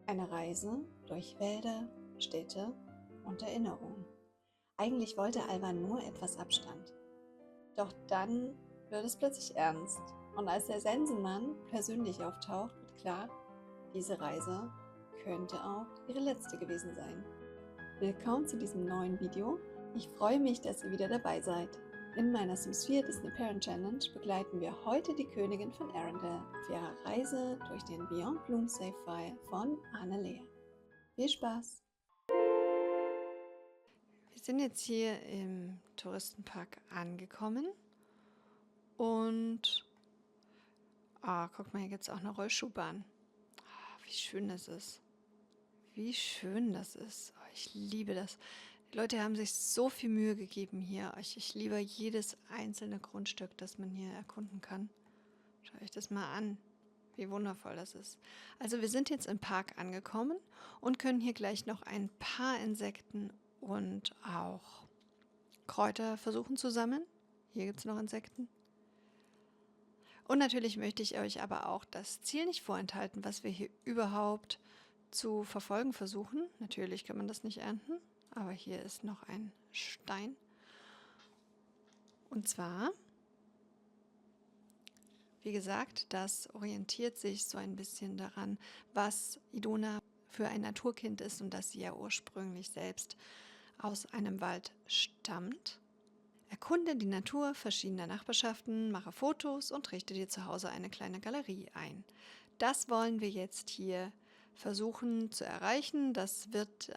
Eine Reise durch Wälder, Städte und Erinnerungen. Eigentlich wollte Alva nur etwas Abstand. Doch dann wird es plötzlich ernst. Und als der Sensenmann persönlich auftaucht, wird klar, diese Reise könnte auch ihre letzte gewesen sein. Willkommen zu diesem neuen Video. Ich freue mich, dass ihr wieder dabei seid. In meiner Sims 4 Disney Parent Challenge begleiten wir heute die Königin von Arendelle auf ihrer Reise durch den Beyond Bloom Save File von Annalea. Viel Spaß! Wir sind jetzt hier im Touristenpark angekommen und guck mal, hier gibt es auch eine Rollschuhbahn. Wie schön das ist. Wie schön das ist. Ich liebe das. Die Leute haben sich so viel Mühe gegeben hier. Ich liebe jedes einzelne Grundstück, das man hier erkunden kann. Schaut euch das mal an, wie wundervoll das ist. Also wir sind jetzt im Park angekommen und können hier gleich noch ein paar Insekten und auch Kräuter versuchen zu sammeln. Hier gibt es noch Insekten. Und natürlich möchte ich euch aber auch das Ziel nicht vorenthalten, was wir hier überhaupt zu verfolgen versuchen. Natürlich kann man das nicht ernten, aber hier ist noch ein Stein. Und zwar, wie gesagt, das orientiert sich so ein bisschen daran, was Iduna für ein Naturkind ist und dass sie ja ursprünglich selbst aus einem Wald stammt. Erkunde die Natur verschiedener Nachbarschaften, mache Fotos und richte dir zu Hause eine kleine Galerie ein. Das wollen wir jetzt hier versuchen zu erreichen. Das wird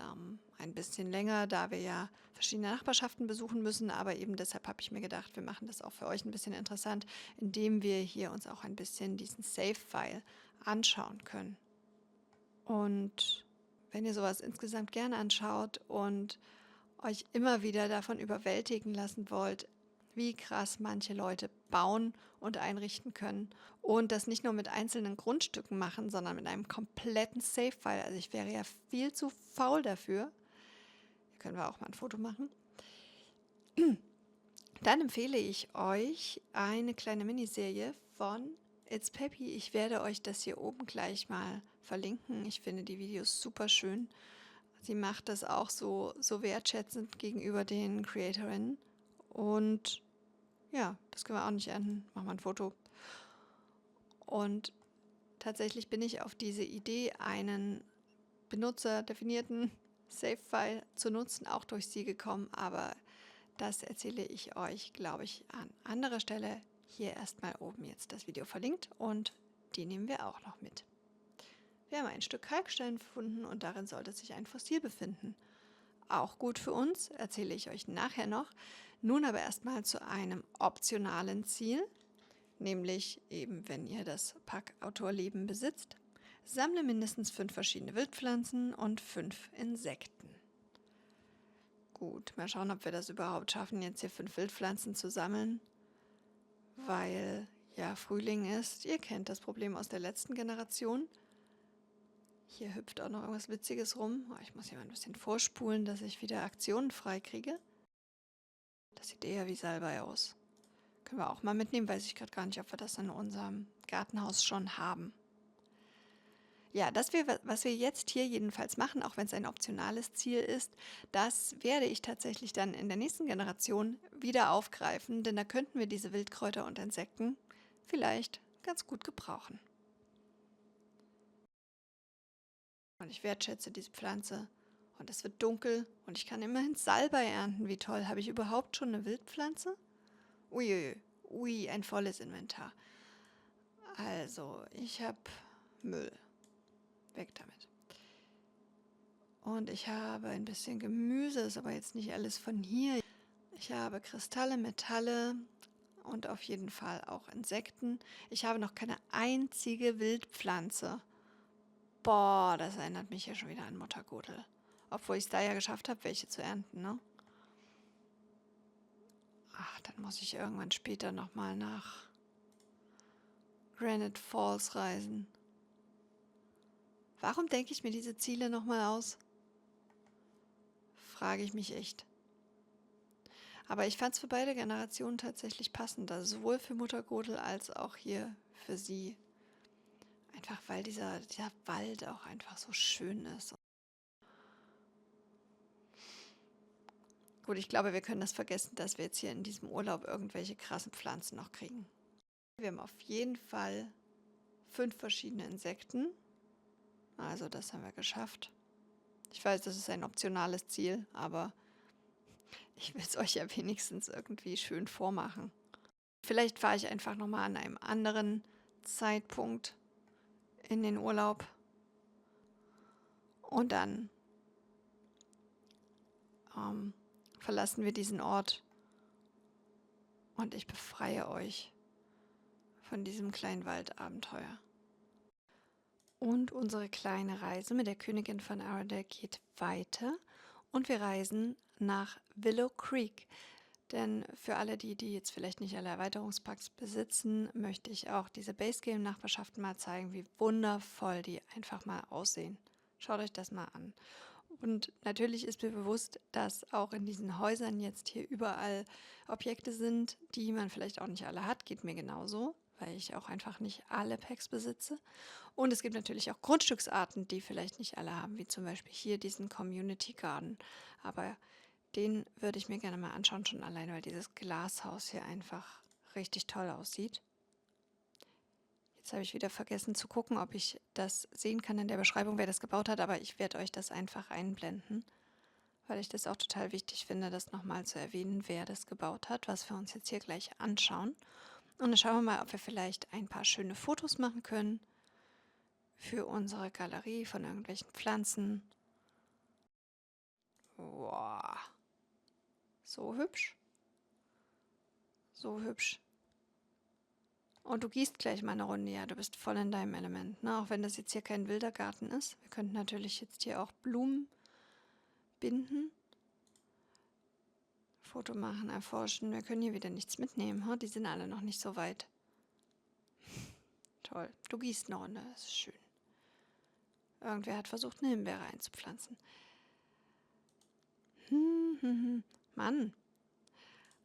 ein bisschen länger, da wir ja verschiedene Nachbarschaften besuchen müssen, aber eben deshalb habe ich mir gedacht, wir machen das auch für euch ein bisschen interessant, indem wir hier uns auch ein bisschen diesen Save-File anschauen können. Und wenn ihr sowas insgesamt gerne anschaut und euch immer wieder davon überwältigen lassen wollt, wie krass manche Leute bauen und einrichten können und das nicht nur mit einzelnen Grundstücken machen, sondern mit einem kompletten Save-File. Also ich wäre ja viel zu faul dafür. Hier können wir auch mal ein Foto machen. Dann empfehle ich euch eine kleine Miniserie von It's Peppy. Ich werde euch das hier oben gleich mal verlinken. Ich finde die Videos super schön. Sie macht das auch so wertschätzend gegenüber den Creatorinnen. Und ja, das können wir auch nicht ernten. Machen wir ein Foto. Und tatsächlich bin ich auf diese Idee, einen benutzerdefinierten Save-File zu nutzen, auch durch sie gekommen. Aber das erzähle ich euch, glaube ich, an anderer Stelle. Hier erstmal oben jetzt das Video verlinkt und die nehmen wir auch noch mit. Wir haben ein Stück Kalkstein gefunden und darin sollte sich ein Fossil befinden. Auch gut für uns, erzähle ich euch nachher noch. Nun aber erstmal zu einem optionalen Ziel, nämlich eben, wenn ihr das Pack Outdoor-Leben besitzt, sammle mindestens 5 verschiedene Wildpflanzen und 5 Insekten. Gut, mal schauen, ob wir das überhaupt schaffen, jetzt hier 5 Wildpflanzen zu sammeln, weil ja Frühling ist. Ihr kennt das Problem aus der letzten Generation. Hier hüpft auch noch irgendwas Witziges rum. Ich muss hier mal ein bisschen vorspulen, dass ich wieder Aktionen freikriege. Das sieht eher wie Salbei aus. Können wir auch mal mitnehmen, weiß ich gerade gar nicht, ob wir das in unserem Gartenhaus schon haben. Ja, was wir jetzt hier jedenfalls machen, auch wenn es ein optionales Ziel ist, das werde ich tatsächlich dann in der nächsten Generation wieder aufgreifen, denn da könnten wir diese Wildkräuter und Insekten vielleicht ganz gut gebrauchen. Und ich wertschätze diese Pflanze und es wird dunkel und ich kann immerhin Salbei ernten. Wie toll, habe ich überhaupt schon eine Wildpflanze? Uiuiui, ui, ein volles Inventar. Also, ich habe Müll. Weg damit. Und ich habe ein bisschen Gemüse, ist aber jetzt nicht alles von hier. Ich habe Kristalle, Metalle und auf jeden Fall auch Insekten. Ich habe noch keine einzige Wildpflanze. Boah, das erinnert mich ja schon wieder an Muttergurtel. Obwohl ich es da ja geschafft habe, welche zu ernten, ne? Ach, dann muss ich irgendwann später nochmal nach Granite Falls reisen. Warum denke ich mir diese Ziele nochmal aus? Frage ich mich echt. Aber ich fand es für beide Generationen tatsächlich passend, also sowohl für Muttergurtel als auch hier für sie Einfach weil dieser Wald auch einfach so schön ist. Gut, ich glaube, wir können das vergessen, dass wir jetzt hier in diesem Urlaub irgendwelche krassen Pflanzen noch kriegen. Wir haben auf jeden Fall 5 verschiedene Insekten. Also das haben wir geschafft. Ich weiß, das ist ein optionales Ziel, aber ich will es euch ja wenigstens irgendwie schön vormachen. Vielleicht fahre ich einfach nochmal an einem anderen Zeitpunkt in den Urlaub und dann verlassen wir diesen Ort und ich befreie euch von diesem kleinen Waldabenteuer. Und unsere kleine Reise mit der Königin von Arendelle geht weiter und wir reisen nach Willow Creek. Denn für alle die jetzt vielleicht nicht alle Erweiterungspacks besitzen, möchte ich auch diese Base-Game-Nachbarschaften mal zeigen, wie wundervoll die einfach mal aussehen. Schaut euch das mal an. Und natürlich ist mir bewusst, dass auch in diesen Häusern jetzt hier überall Objekte sind, die man vielleicht auch nicht alle hat. Geht mir genauso, weil ich auch einfach nicht alle Packs besitze. Und es gibt natürlich auch Grundstücksarten, die vielleicht nicht alle haben, wie zum Beispiel hier diesen Community Garden. Aber den würde ich mir gerne mal anschauen, schon allein, weil dieses Glashaus hier einfach richtig toll aussieht. Jetzt habe ich wieder vergessen zu gucken, ob ich das sehen kann in der Beschreibung, wer das gebaut hat, aber ich werde euch das einfach einblenden, weil ich das auch total wichtig finde, das nochmal zu erwähnen, wer das gebaut hat, was wir uns jetzt hier gleich anschauen. Und dann schauen wir mal, ob wir vielleicht ein paar schöne Fotos machen können für unsere Galerie von irgendwelchen Pflanzen. Wow, so hübsch. So hübsch. Und du gießt gleich mal eine Runde, ja, du bist voll in deinem Element, ne? Auch wenn das jetzt hier kein wilder Garten ist. Wir könnten natürlich jetzt hier auch Blumen binden, Foto machen, erforschen. Wir können hier wieder nichts mitnehmen, die sind alle noch nicht so weit. Toll, du gießt eine Runde, das ist schön. Irgendwer hat versucht, eine Himbeere einzupflanzen. Mann.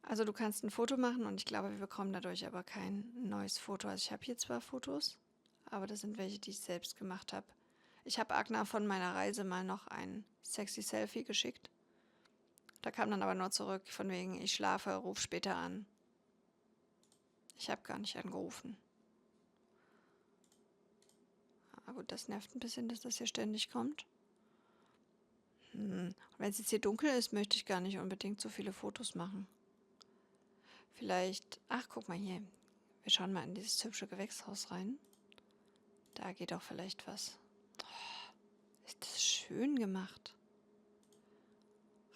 Also du kannst ein Foto machen und ich glaube, wir bekommen dadurch aber kein neues Foto. Also ich habe hier zwar Fotos, aber das sind welche, die ich selbst gemacht habe. Ich habe Agna von meiner Reise mal noch ein sexy Selfie geschickt. Da kam dann aber nur zurück, von wegen, ich schlafe, ruf später an. Ich habe gar nicht angerufen. Aber gut, das nervt ein bisschen, dass das hier ständig kommt. Und wenn es jetzt hier dunkel ist, möchte ich gar nicht unbedingt so viele Fotos machen. Vielleicht, ach, guck mal hier. Wir schauen mal in dieses hübsche Gewächshaus rein. Da geht auch vielleicht was. Oh, ist das schön gemacht.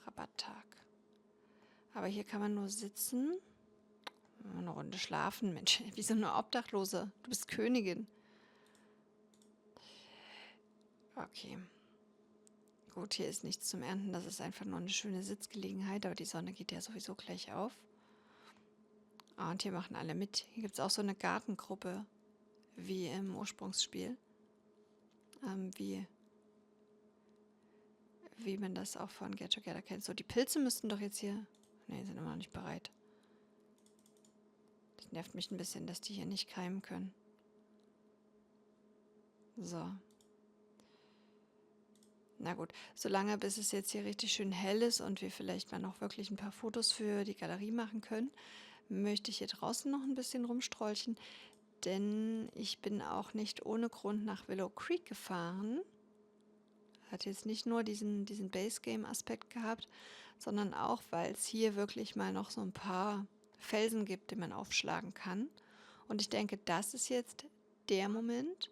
Rabatttag. Aber hier kann man nur sitzen. Eine Runde schlafen, Mensch. Wie so eine Obdachlose. Du bist Königin. Okay. Gut, hier ist nichts zum Ernten. Das ist einfach nur eine schöne Sitzgelegenheit. Aber die Sonne geht ja sowieso gleich auf. Ah, und hier machen alle mit. Hier gibt es auch so eine Gartengruppe, wie im Ursprungsspiel. Wie man das auch von Get Together kennt. So, die Pilze müssten doch jetzt hier... Ne, sind immer noch nicht bereit. Das nervt mich ein bisschen, dass die hier nicht keimen können. So. Na gut, solange bis es jetzt hier richtig schön hell ist und wir vielleicht mal noch wirklich ein paar Fotos für die Galerie machen können, möchte ich hier draußen noch ein bisschen rumstrolchen, denn ich bin auch nicht ohne Grund nach Willow Creek gefahren. Hat jetzt nicht nur diesen Base-Game-Aspekt gehabt, sondern auch, weil es hier wirklich mal noch so ein paar Felsen gibt, die man aufschlagen kann. Und ich denke, das ist jetzt der Moment,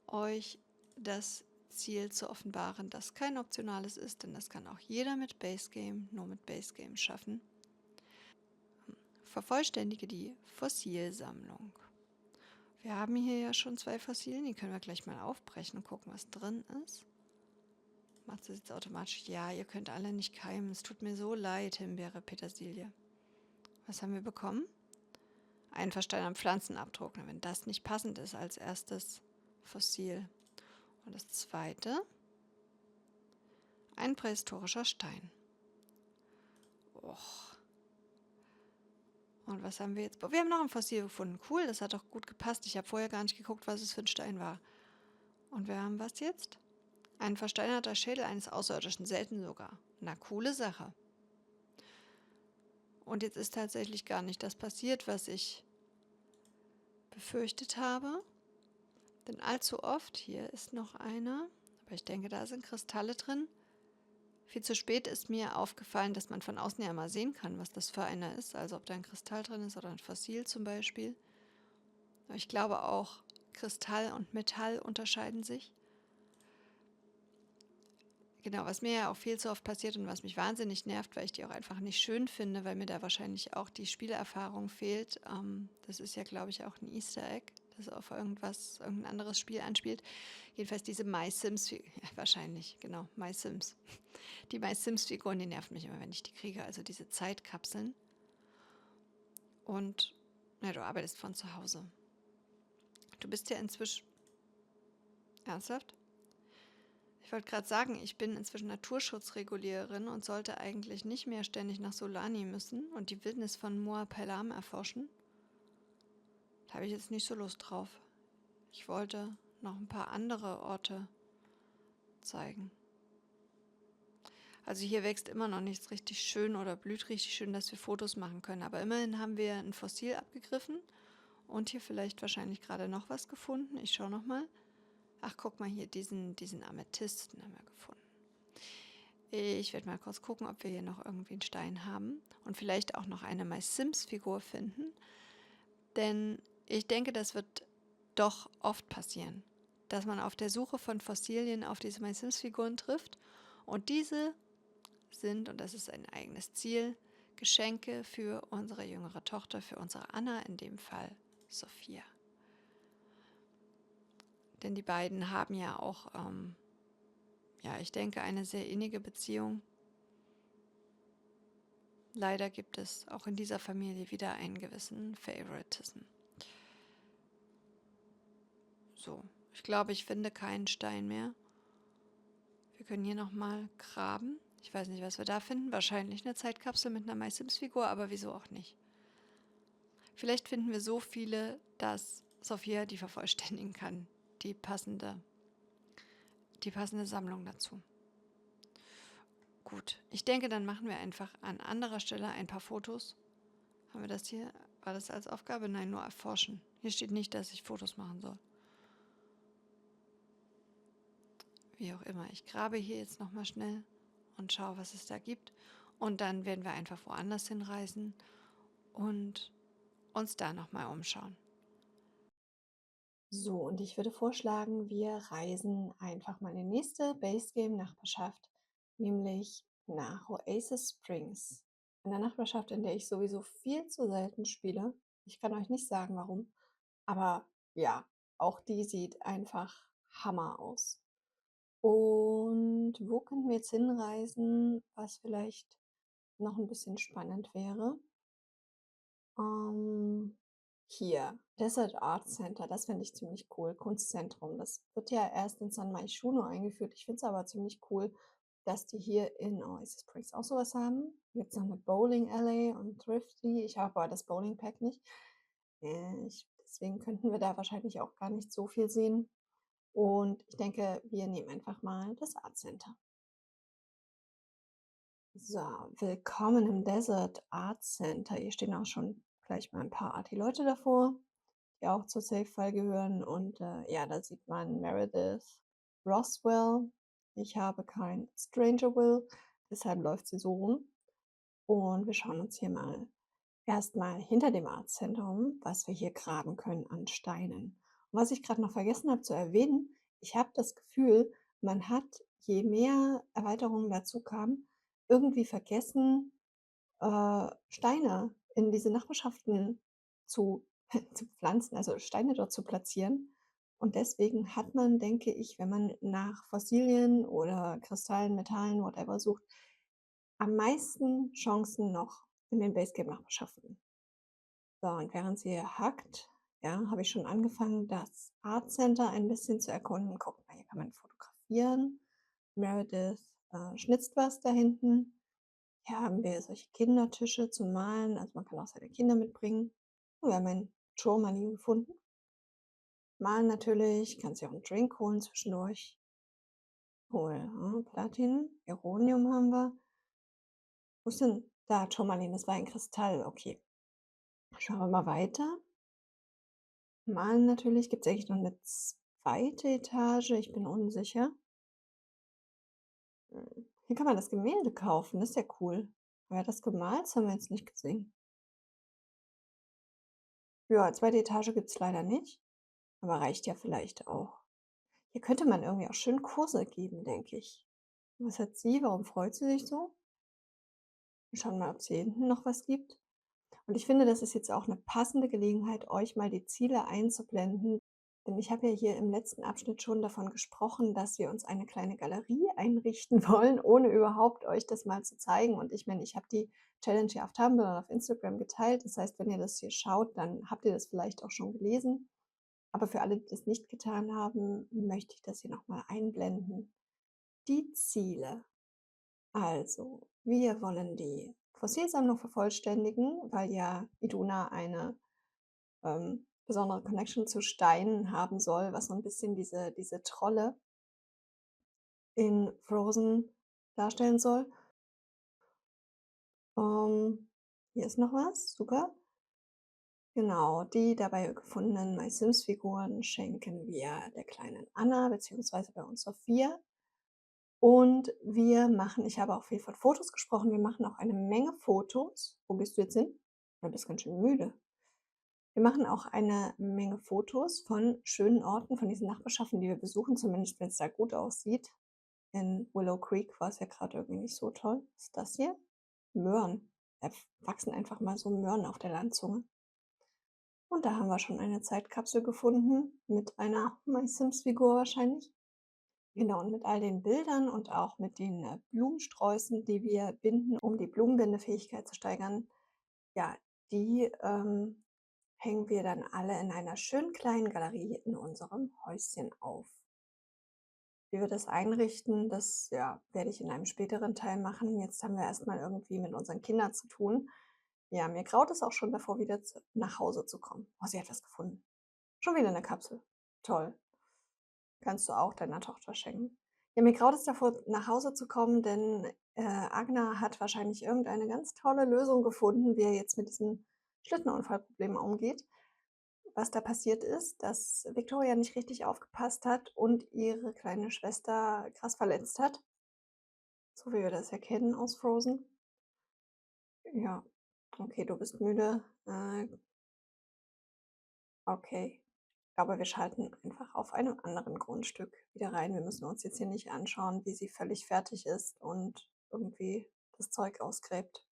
euch das Ziel zu offenbaren, das kein optionales ist, denn das kann auch jeder mit Base Game, nur mit Base Game schaffen. Vervollständige die Fossilsammlung. Wir haben hier ja schon 2 Fossilien, die können wir gleich mal aufbrechen und gucken, was drin ist. Macht es jetzt automatisch? Ja, ihr könnt alle nicht keimen. Es tut mir so leid, Himbeere, Petersilie. Was haben wir bekommen? Ein versteinerter Pflanzenabdruck. Wenn das nicht passend ist als erstes Fossil. Und das zweite, ein prähistorischer Stein. Och. Und was haben wir jetzt? Wir haben noch ein Fossil gefunden. Cool, das hat doch gut gepasst. Ich habe vorher gar nicht geguckt, was es für ein Stein war. Und wir haben was jetzt? Ein versteinerter Schädel eines Außerirdischen, selten sogar. Na, coole Sache. Und jetzt ist tatsächlich gar nicht das passiert, was ich befürchtet habe. Denn allzu oft, hier ist noch einer, aber ich denke, da sind Kristalle drin. Viel zu spät ist mir aufgefallen, dass man von außen ja immer sehen kann, was das für einer ist. Also ob da ein Kristall drin ist oder ein Fossil zum Beispiel. Aber ich glaube auch, Kristall und Metall unterscheiden sich. Genau, was mir ja auch viel zu oft passiert und was mich wahnsinnig nervt, weil ich die auch einfach nicht schön finde, weil mir da wahrscheinlich auch die Spielerfahrung fehlt. Das ist ja, glaube ich, auch ein Easter Egg, das auf irgendein anderes Spiel anspielt. Jedenfalls diese MySims, ja, wahrscheinlich, genau, MySims. Die MySims-Figuren, die nerven mich immer, wenn ich die kriege, also diese Zeitkapseln. Und, na, du arbeitest von zu Hause. Du bist ja inzwischen, ernsthaft? Ich wollte gerade sagen, ich bin inzwischen Naturschutzreguliererin und sollte eigentlich nicht mehr ständig nach Solani müssen und die Wildnis von Moa Palam erforschen. Da habe ich jetzt nicht so Lust drauf. Ich wollte noch ein paar andere Orte zeigen. Also hier wächst immer noch nichts richtig schön oder blüht richtig schön, dass wir Fotos machen können. Aber immerhin haben wir ein Fossil abgegriffen und hier vielleicht wahrscheinlich gerade noch was gefunden. Ich schaue nochmal. Ach, guck mal hier, diesen Amethysten haben wir gefunden. Ich werde mal kurz gucken, ob wir hier noch irgendwie einen Stein haben und vielleicht auch noch eine MySims-Figur finden. Denn ich denke, das wird doch oft passieren, dass man auf der Suche von Fossilien auf diese MySims-Figuren trifft. Und diese sind, und das ist ein eigenes Ziel, Geschenke für unsere jüngere Tochter, für unsere Anna, in dem Fall Sophia. Denn die beiden haben ja auch, ja, ich denke, eine sehr innige Beziehung. Leider gibt es auch in dieser Familie wieder einen gewissen Favoritism. So, ich glaube, ich finde keinen Stein mehr. Wir können hier nochmal graben. Ich weiß nicht, was wir da finden. Wahrscheinlich eine Zeitkapsel mit einer MySims-Figur, aber wieso auch nicht. Vielleicht finden wir so viele, dass Sophia die vervollständigen kann. Die passende Sammlung dazu. Gut, ich denke, dann machen wir einfach an anderer Stelle ein paar Fotos. Haben wir das hier? War das als Aufgabe? Nein, nur erforschen. Hier steht nicht, dass ich Fotos machen soll. Wie auch immer. Ich grabe hier jetzt nochmal schnell und schaue, was es da gibt. Und dann werden wir einfach woanders hinreisen und uns da nochmal umschauen. So, und ich würde vorschlagen, wir reisen einfach mal in die nächste Basegame-Nachbarschaft, nämlich nach Oasis Springs. Eine Nachbarschaft, in der ich sowieso viel zu selten spiele. Ich kann euch nicht sagen, warum, aber ja, auch die sieht einfach Hammer aus. Und wo könnten wir jetzt hinreisen, was vielleicht noch ein bisschen spannend wäre? Ähm, Hier, Desert Art Center, das finde ich ziemlich cool. Kunstzentrum. Das wird ja erst in San Myshuno eingeführt. Ich finde es aber ziemlich cool, dass die hier in Oasis Springs auch sowas haben. Jetzt noch eine Bowling Alley und Thrifty. Ich habe aber das Bowling Pack nicht. Deswegen könnten wir da wahrscheinlich auch gar nicht so viel sehen. Und ich denke, wir nehmen einfach mal das Art Center. So, willkommen im Desert Art Center. Hier stehen auch schon gleich mal ein paar Arty-Leute davor, die auch zur Safe-File gehören. Und ja, da sieht man Meredith Roswell. Ich habe kein Stranger Will, deshalb läuft sie so rum. Und wir schauen uns hier mal erstmal hinter dem Art Center um, was wir hier graben können an Steinen. Und was ich gerade noch vergessen habe zu erwähnen, ich habe das Gefühl, man hat, je mehr Erweiterungen dazu kamen, irgendwie vergessen, Steine in diese Nachbarschaften zu, zu pflanzen, also Steine dort zu platzieren. Und deswegen hat man, denke ich, wenn man nach Fossilien oder Kristallen, Metallen, whatever sucht, am meisten Chancen noch in den Basecamp-Nachbarschaften. So, und während sie hackt, ja, habe ich schon angefangen, das Art Center ein bisschen zu erkunden. Guck mal, hier kann man fotografieren. Meredith schnitzt was da hinten. Hier haben wir solche Kindertische zum Malen, also man kann auch seine Kinder mitbringen. Und wir haben ein Turmalin gefunden. Malen natürlich, kannst dir auch einen Drink holen zwischendurch. Cool, Platin, Geronium haben wir. Wo ist denn da Turmalin? Das war ein Kristall, okay. Schauen wir mal weiter. Malen natürlich. Gibt es eigentlich noch eine zweite Etage? Ich bin unsicher. Hier kann man das Gemälde kaufen, das ist ja cool. Wer hat das gemalt? Das haben wir jetzt nicht gesehen. Ja, zweite Etage gibt es leider nicht, aber reicht ja vielleicht auch. Hier könnte man irgendwie auch schön Kurse geben, denke ich. Was hat sie? Warum freut sie sich so? Wir schauen mal, ob es hier hinten noch was gibt. Und ich finde, das ist jetzt auch eine passende Gelegenheit, euch mal die Ziele einzublenden. Denn ich habe ja hier im letzten Abschnitt schon davon gesprochen, dass wir uns eine kleine Galerie einrichten wollen, ohne überhaupt euch das mal zu zeigen. Und ich meine, ich habe die Challenge ja auf Tumblr und auf Instagram geteilt. Das heißt, wenn ihr das hier schaut, dann habt ihr das vielleicht auch schon gelesen. Aber für alle, die das nicht getan haben, möchte ich das hier nochmal einblenden. Die Ziele. Also, wir wollen die Fossilsammlung vervollständigen, weil ja Iduna eine besondere Connection zu Steinen haben soll, was so ein bisschen diese Trolle in Frozen darstellen soll. Hier ist noch was, super. Genau, die dabei gefundenen My Sims Figuren schenken wir der kleinen Anna beziehungsweise bei uns Sophia. Und wir machen ich habe auch viel von Fotos gesprochen, wir machen auch eine Menge Fotos. Wo gehst du jetzt hin? Du bist ganz schön müde. Wir machen auch eine Menge Fotos von schönen Orten, von diesen Nachbarschaften, die wir besuchen, zumindest wenn es da gut aussieht. In Willow Creek war es ja gerade irgendwie nicht so toll. Was ist das hier? Möhren. Da wachsen einfach mal so Möhren auf der Landzunge. Und da haben wir schon eine Zeitkapsel gefunden mit einer My Sims-Figur wahrscheinlich. Genau, und mit all den Bildern und auch mit den Blumensträußen, die wir binden, um die Blumenbindefähigkeit zu steigern, ja, die hängen wir dann alle in einer schönen kleinen Galerie in unserem Häuschen auf. Wie wir das einrichten, das ja, werde ich in einem späteren Teil machen. Jetzt haben wir erstmal irgendwie mit unseren Kindern zu tun. Ja, mir graut es auch schon davor, wieder nach Hause zu kommen. Oh, sie hat was gefunden. Schon wieder eine Kapsel. Toll. Kannst du auch deiner Tochter schenken. Ja, mir graut es davor, nach Hause zu kommen, denn Agna hat wahrscheinlich irgendeine ganz tolle Lösung gefunden, wie er jetzt mit diesem Schlittenunfallproblem umgeht. Was da passiert ist, dass Victoria nicht richtig aufgepasst hat und ihre kleine Schwester krass verletzt hat, so wie wir das ja kennen aus Frozen. Ja, okay, du bist müde. Okay. Ich glaube, wir schalten einfach auf einem anderen Grundstück wieder rein. Wir müssen uns jetzt hier nicht anschauen, wie sie völlig fertig ist und irgendwie das Zeug ausgräbt.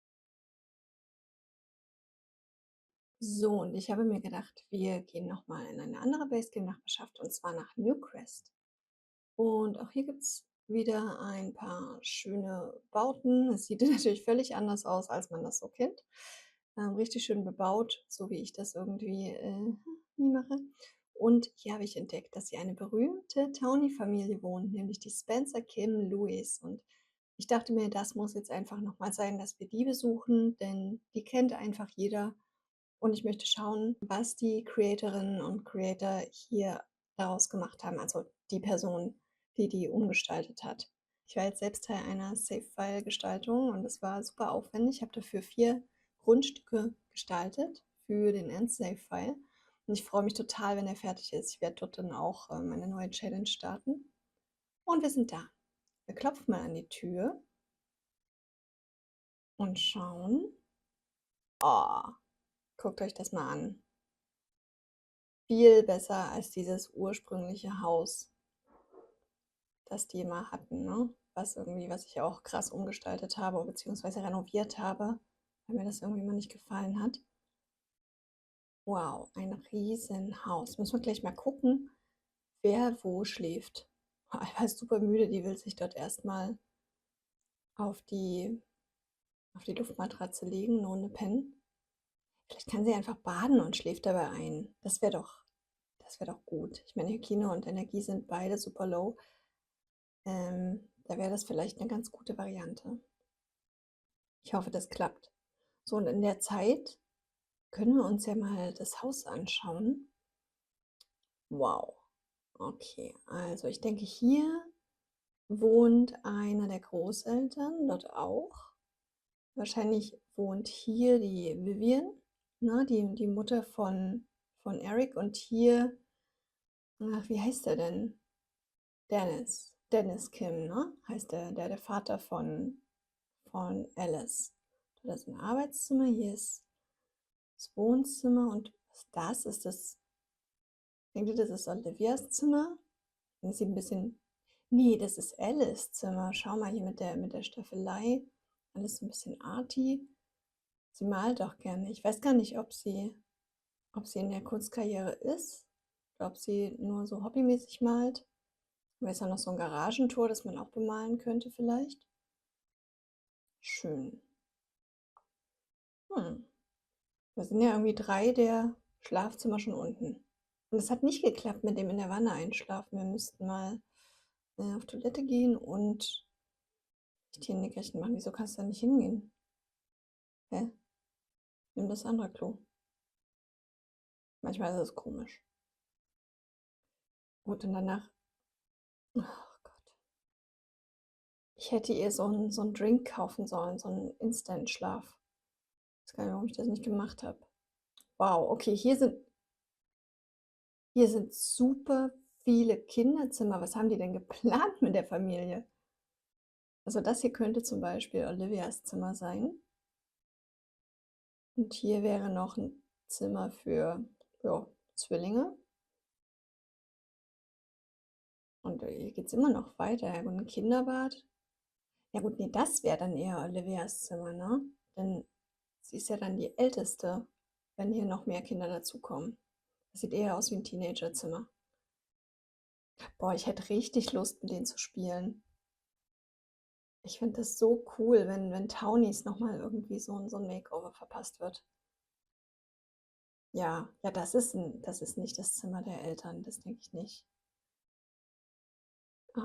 So, und ich habe mir gedacht, wir gehen nochmal in eine andere Basegame-Nachbarschaft und zwar nach Newcrest. Und auch hier gibt es wieder ein paar schöne Bauten. Es sieht natürlich völlig anders aus, als man das so kennt. Richtig schön bebaut, so wie ich das irgendwie nie mache. Und hier habe ich entdeckt, dass hier eine berühmte Townie-Familie wohnt, nämlich die Spencer Kim Lewis. Und ich dachte mir, das muss jetzt einfach nochmal sein, dass wir die besuchen, denn die kennt einfach jeder. Und ich möchte schauen, was die Creatorinnen und Creator hier daraus gemacht haben, also die Person, die die umgestaltet hat. Ich war jetzt selbst Teil einer Save-File-Gestaltung und es war super aufwendig. Ich habe dafür 4 Grundstücke gestaltet für den End-Save-File. Und ich freue mich total, wenn er fertig ist. Ich werde dort dann auch eine neue Challenge starten. Und wir sind da. Wir klopfen mal an die Tür und schauen. Oh, guckt euch das mal an. Viel besser als dieses ursprüngliche Haus, das die immer hatten, ne? Was ich auch krass umgestaltet habe beziehungsweise renoviert habe, weil mir das irgendwie mal nicht gefallen hat. Wow, ein Riesenhaus. Müssen wir gleich mal gucken, wer wo schläft. Alba ist super müde, die will sich dort erstmal auf die Luftmatratze legen, eine Runde pennen. Vielleicht kann sie einfach baden und schläft dabei ein. Das wäre doch gut. Ich meine, Hygiene und Energie sind beide super low. Da wäre das vielleicht eine ganz gute Variante. Ich hoffe, das klappt. So, und in der Zeit können wir uns ja mal das Haus anschauen. Wow. Okay, also ich denke, hier wohnt einer der Großeltern, dort auch. Wahrscheinlich wohnt hier die Vivian, ne, die Mutter von Eric. Und hier, ach, wie heißt der denn? Dennis. Dennis Kim, ne? Heißt der Vater von Alice. Das ist ein Arbeitszimmer, hier ist das Wohnzimmer und was das ist das. Denkt ihr, das ist Olivias Zimmer? Das sieht ein bisschen. Nee, das ist Alice Zimmer. Schau mal hier mit der Staffelei. Alles ein bisschen arty. Sie malt auch gerne. Ich weiß gar nicht, ob sie in der Kunstkarriere ist oder ob sie nur so hobbymäßig malt. Da ist ja noch so ein Garagentor, das man auch bemalen könnte vielleicht. Schön. Hm. Da sind ja irgendwie 3 der Schlafzimmer schon unten. Und es hat nicht geklappt mit dem in der Wanne einschlafen. Wir müssten mal auf Toilette gehen und hier ein Nickerchen machen. Wieso kannst du da nicht hingehen? Hä? Nimm das andere Klo. Manchmal ist es komisch. Gut, und danach. Oh Gott. Ich hätte ihr so einen Drink kaufen sollen, so einen Instant-Schlaf. Ich weiß gar nicht, warum ich das nicht gemacht habe. Wow, okay, hier sind super viele Kinderzimmer. Was haben die denn geplant mit der Familie? Also das hier könnte zum Beispiel Olivias Zimmer sein. Und hier wäre noch ein Zimmer für, ja, Zwillinge. Und hier geht es immer noch weiter. Ja, gut, ein Kinderbad. Ja gut, nee, das wäre dann eher Olivias Zimmer, ne? Denn sie ist ja dann die Älteste, wenn hier noch mehr Kinder dazukommen. Das sieht eher aus wie ein Teenagerzimmer. Boah, ich hätte richtig Lust, mit denen zu spielen. Ich finde das so cool, wenn Townies nochmal irgendwie so ein Makeover verpasst wird. Ja, ja, das ist nicht das Zimmer der Eltern, das denke ich nicht. Das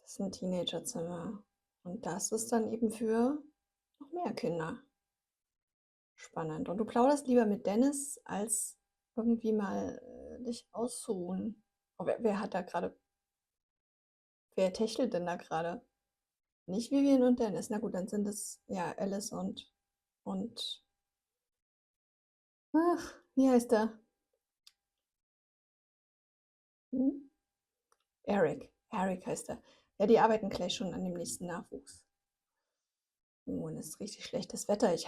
ist ein Teenagerzimmer. Und das ist dann eben für noch mehr Kinder. Spannend. Und du plauderst lieber mit Dennis, als irgendwie mal dich auszuruhen. Oh, wer hat da gerade, wer techelt denn da gerade? Nicht Vivian und Dennis. Na gut, dann sind es ja Alice und ach, wie heißt der? Hm? Eric. Eric heißt er. Ja, die arbeiten gleich schon an dem nächsten Nachwuchs. Oh, und es ist richtig schlechtes Wetter. Ich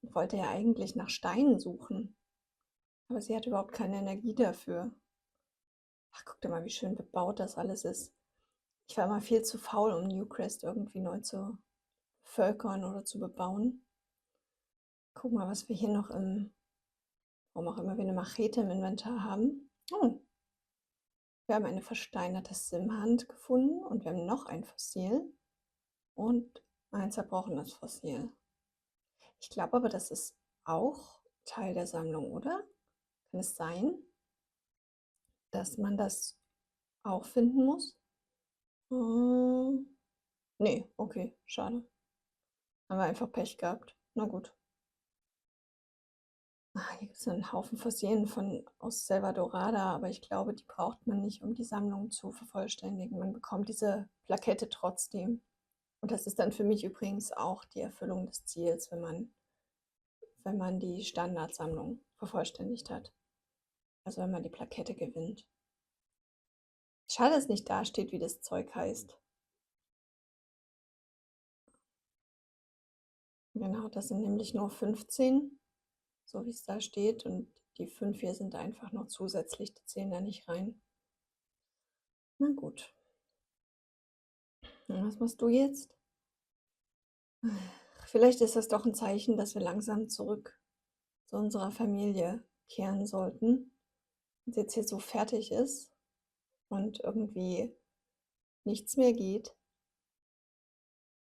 wollte ja eigentlich nach Steinen suchen, aber sie hat überhaupt keine Energie dafür. Ach, guck dir mal, wie schön bebaut das alles ist. Ich war immer viel zu faul, um Newcrest irgendwie neu zu völkern oder zu bebauen. Guck mal, was wir hier noch warum auch immer wir eine Machete im Inventar haben. Oh, wir haben eine versteinerte Simhand gefunden und wir haben noch ein Fossil und ein zerbrochenes Fossil. Ich glaube aber, das ist auch Teil der Sammlung, oder? Kann es sein, dass man das auch finden muss? Nee, okay, schade. Haben wir einfach Pech gehabt. Na gut. Hier gibt es einen Haufen Fossilien aus Salvadorada, aber ich glaube, die braucht man nicht, um die Sammlung zu vervollständigen. Man bekommt diese Plakette trotzdem. Und das ist dann für mich übrigens auch die Erfüllung des Ziels, wenn man die Standardsammlung vervollständigt hat. Also wenn man die Plakette gewinnt. Schade, dass nicht da steht, wie das Zeug heißt. Genau, das sind nämlich nur 15, so wie es da steht. Und die 5 hier sind einfach noch zusätzlich, die zählen da nicht rein. Na gut. Und was machst du jetzt? Vielleicht ist das doch ein Zeichen, dass wir langsam zurück zu unserer Familie kehren sollten. Wenn es jetzt hier so fertig ist und irgendwie nichts mehr geht,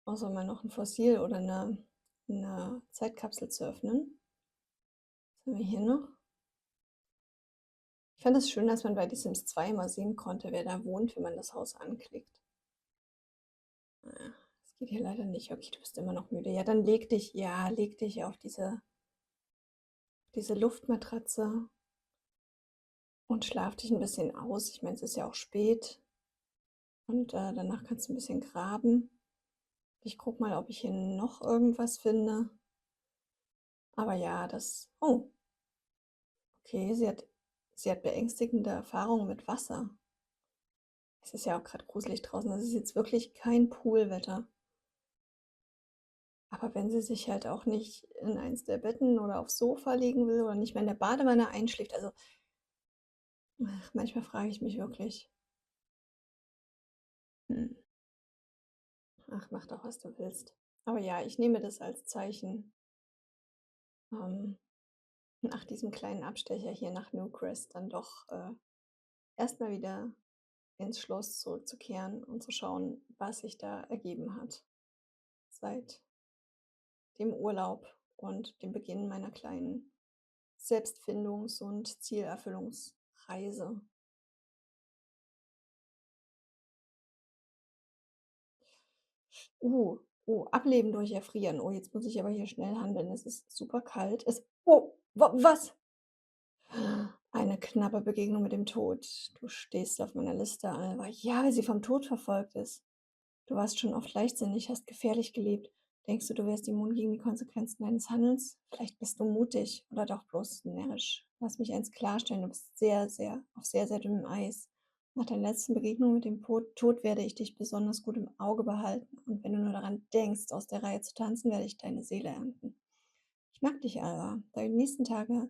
außer mal noch ein Fossil oder eine Zeitkapsel zu öffnen. Was haben wir hier noch? Ich fand es schön, dass man bei The Sims 2 immer sehen konnte, wer da wohnt, wenn man das Haus anklickt. Das Geht hier leider nicht. Okay, du bist immer noch müde. Ja, dann leg dich, ja, leg dich auf diese Luftmatratze und schlaf dich ein bisschen aus. Ich meine, es ist ja auch spät und danach kannst du ein bisschen graben. Ich guck mal, ob ich hier noch irgendwas finde. Aber ja, oh, okay, sie hat beängstigende Erfahrungen mit Wasser. Es ist ja auch gerade gruselig draußen. Das ist jetzt wirklich kein Poolwetter. Aber wenn sie sich halt auch nicht in eins der Betten oder aufs Sofa legen will oder nicht mehr in der Badewanne einschläft, also manchmal frage ich mich wirklich, hm, ach, mach doch, was du willst. Aber ja, ich nehme das als Zeichen, ähm, nach diesem kleinen Abstecher hier nach Newcrest dann doch erstmal wieder ins Schloss zurückzukehren und zu schauen, was sich da ergeben hat seit dem Urlaub und dem Beginn meiner kleinen Selbstfindungs- und Zielerfüllungsreise. Ableben durch Erfrieren. Oh, jetzt muss ich aber hier schnell handeln. Es ist super kalt. Was? Eine knappe Begegnung mit dem Tod. Du stehst auf meiner Liste, Alva. Ja, weil sie vom Tod verfolgt ist. Du warst schon oft leichtsinnig, hast gefährlich gelebt. Denkst du, du wärst immun gegen die Konsequenzen deines Handelns? Vielleicht bist du mutig oder doch bloß närrisch. Lass mich eins klarstellen, du bist auf sehr, sehr dünnem Eis. Nach deiner letzten Begegnung mit dem Tod werde ich dich besonders gut im Auge behalten. Und wenn du nur daran denkst, aus der Reihe zu tanzen, werde ich deine Seele ernten. Ich mag dich, Alva. Deine nächsten Tage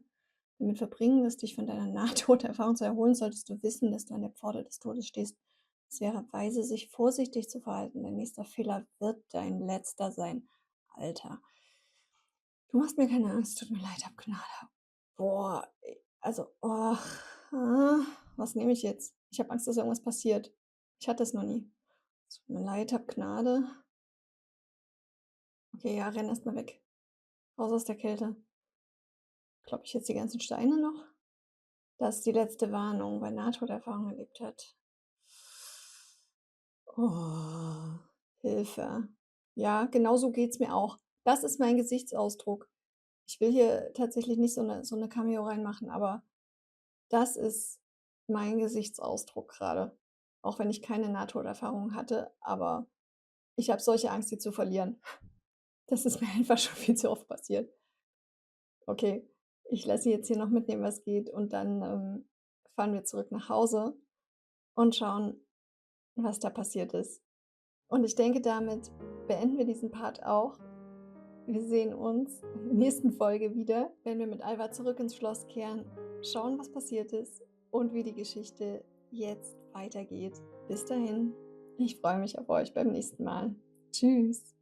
damit verbringen wirst, dich von deiner Nahtoderfahrung zu erholen, solltest du wissen, dass du an der Pforte des Todes stehst. Es wäre weise, sich vorsichtig zu verhalten. Dein nächster Fehler wird dein letzter sein. Alter, du machst mir keine Angst. Tut mir leid, hab Gnade. Boah, also, was nehme ich jetzt? Ich habe Angst, dass irgendwas passiert. Ich hatte es noch nie. Tut mir leid, hab Gnade. Okay, ja, renn erst mal weg. Raus aus der Kälte. Klopp ich jetzt die ganzen Steine noch? Das ist die letzte Warnung, wer Nahtoderfahrung erlebt hat. Oh, Hilfe. Ja, genau so geht's mir auch. Das ist mein Gesichtsausdruck. Ich will hier tatsächlich nicht so eine Cameo reinmachen, aber das ist mein Gesichtsausdruck gerade. Auch wenn ich keine Nahtoderfahrung hatte, aber ich habe solche Angst, sie zu verlieren. Das ist mir einfach schon viel zu oft passiert. Okay, ich lasse sie jetzt hier noch mitnehmen, was geht, und dann fahren wir zurück nach Hause und schauen, was da passiert ist. Und ich denke, damit beenden wir diesen Part auch. Wir sehen uns in der nächsten Folge wieder, wenn wir mit Alva zurück ins Schloss kehren, schauen, was passiert ist und wie die Geschichte jetzt weitergeht. Bis dahin, ich freue mich auf euch beim nächsten Mal. Tschüss.